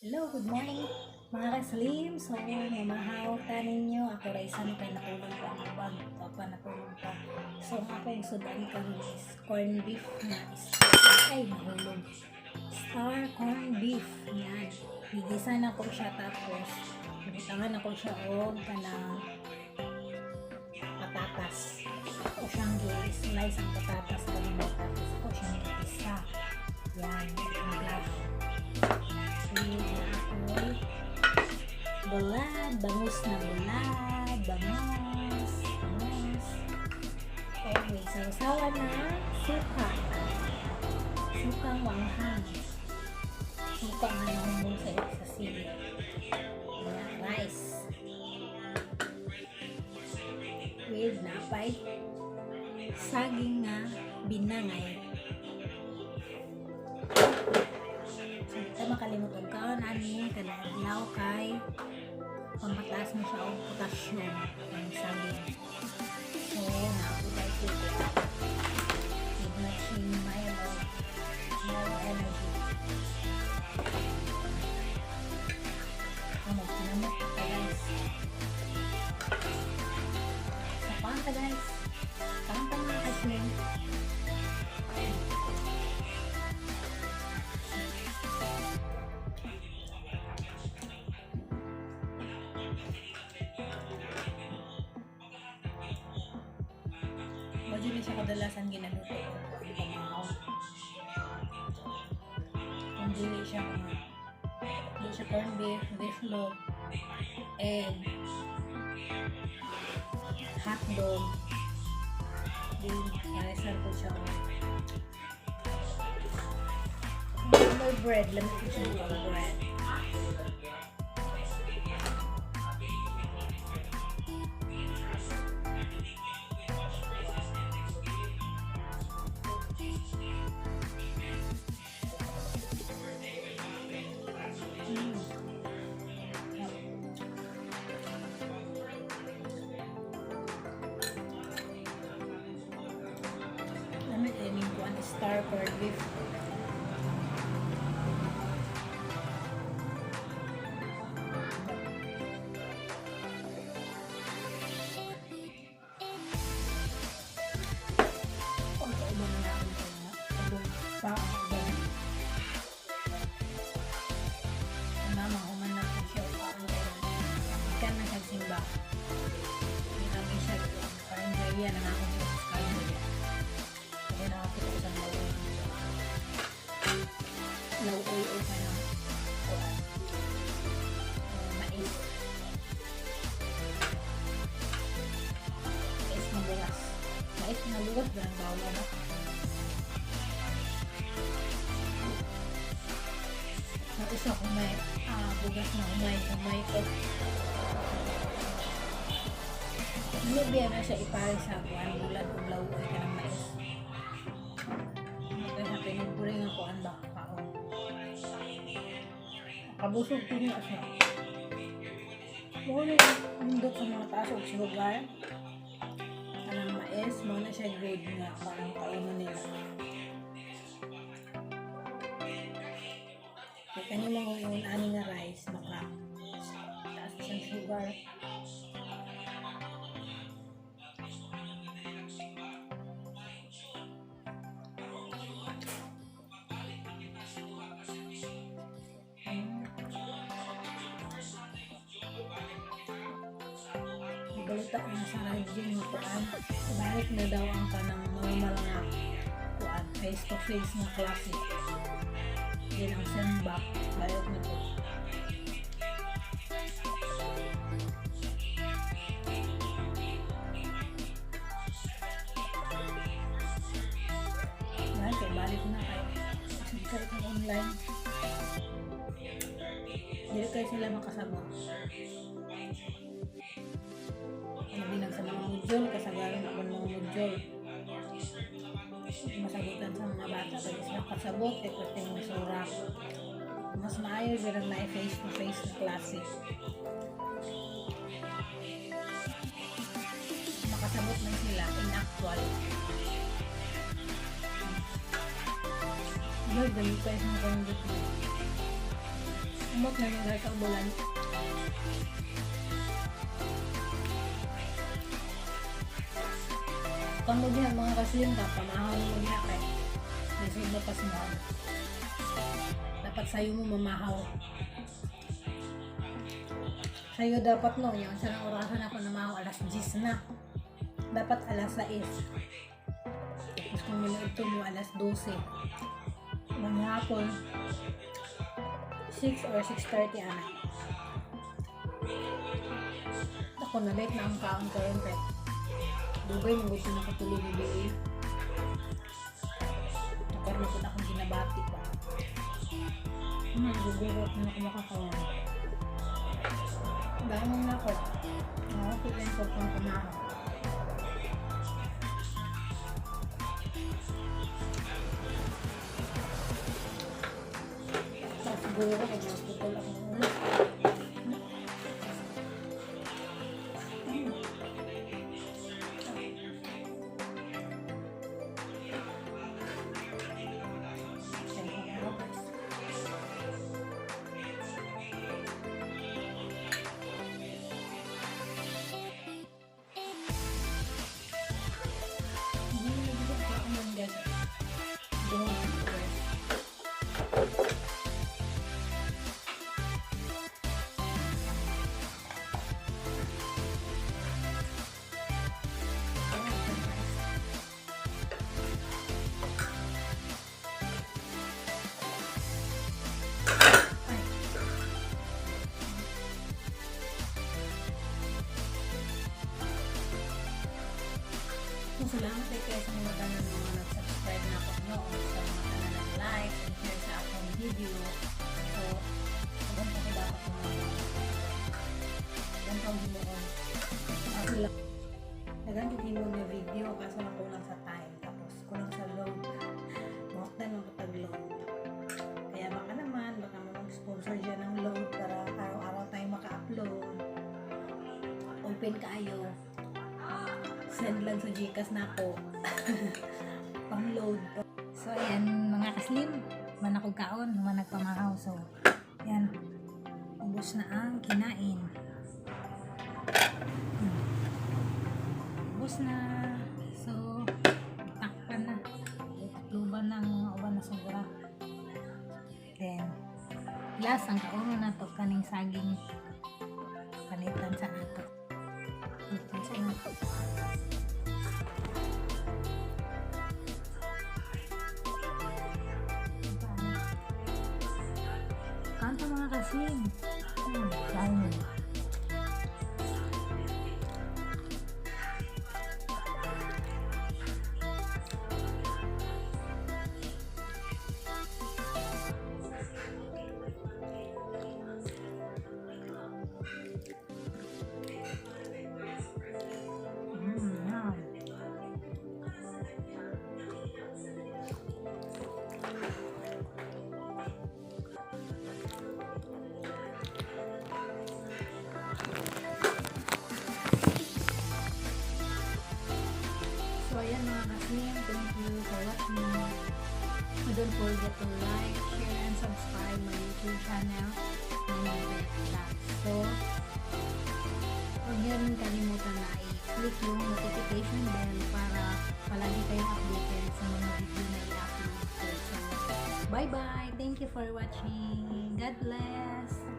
Hello, good morning mga ka-slim. So, mamahaw ta ninyo. Ako raisan kay natulog pa ang bag. Papa natulog pa. So, ang ako yung sudan karon is corn beef na ay nahulog. Star corn beef. Yan. Higisa na ko siya tapos nabitangan ako siya o kanang patatas. Ako siyang i-slice ang patatas kanang patatas. Ako siyang i-isa. Yan. Ang glass. Bulad, bangus na bulad, bangus. Okay, sausawa na suka. Sukang wanghang. Suka nga nahumong sa sili. Rice. With napay. Saging nga binangay. So, dito makalimutan ka ani kadalaw kay pamataas mo siya og potassium ang saging. So, naaputay ko with matching mild energy. Ano, pinamot ka guys. Sa panta guys. Panta mga kasling. Medyo na siya kadalasan ginaluto ko. Di ba maaw? Kung dili siya corn beef, beef loaf, egg, hotdog, din, karisan ko siya. May bread, lamit ko siya ng bread. Star corned beef. Ikan na simba. Kami siya parang jaya na ako sa kanya. Kaya nakakita ko sa low oil pa lang mais na bulas ganang bawala na tapos ako may bugas na umay ko nilubiya na siya ipare sa buwan bulan kung low oil ka ng mais kaya pinupuring ako ang baka kabusog po niya siya. Muna yung undot sa mga taas o sugar. Anong mais, muna siya good nga. Parang kaunan nila. Kaya kanina mo yung ani nga rice, maka taas siyang sugar. Balita na sa radyo ng kuan. Balik na daw ang kanang normal nga kuan. Face to face nga klase. Yan ang sandbag. Bayot na to. Balik na kayo. Kahit ng online. Dili kayo sila makasabot. Bilang sa mga module, kasagaran ako ng mga module. Masagutan sa mga bata. Pagkis na kasabot, ito yung surak. Mas maayo bilang na face-to-face na klase. Makasabot man sila in actual. Lord, dami pa isang kong dito. Umot na yung sa bulan. Kamu diha mga kaslim ka, pamahaw mo niya kay lisod na pas mo. Dapat sayo mo mamahaw. Sayo dapat no, yung sarang orasan ako namahaw alas 10 na. Dapat alas 6. Tapos kung minuto mo alas 12. Mga hapon 6 or 6:30 anak. Ako na late na ang kaon karon pet. Dugay mo gusto na katulog ni Bea. Karon ko na akong ginabati pa. Gugurot na ako makakaon. Dahil mo na ako. Pilain ko pang pamahaw. Siguro ko mag-hospital ako ulit. Salamat kayo sa mga tanan mga nag-subscribe na ako no, sa mga tanan nag-like and share sa akong video. So, ganito ko dapat ganito ang himuon. Ako lang naganito himuon yung video kaso na kulang sa time tapos kulang sa load. Mawak na nung kapag-load. Kaya baka mag-sponsor dyan ng load para araw-araw tayo maka-upload. Open kayo. Send lang sa Gcash na ako. Pang-load. So, ayan mga kaslim. Manakog kaon, managpamahaw. So, ayan. Ubus na ang kinain. Ubus na. So, takpan na. Takluban ng uban na sobra. Then, last ang kauno na to kaning saging panitan sa ato. Panitan sa ato. Kanto mga kaslim. Dahil ayan mga kaslim, thank you for watching. Don't forget to like, share, and subscribe my YouTube channel. So, huwag nyo rin kalimutan na i-click yung notification bell para palagi kayong updated sa mga video na i-upload ko. So, bye-bye! Thank you for watching. God bless!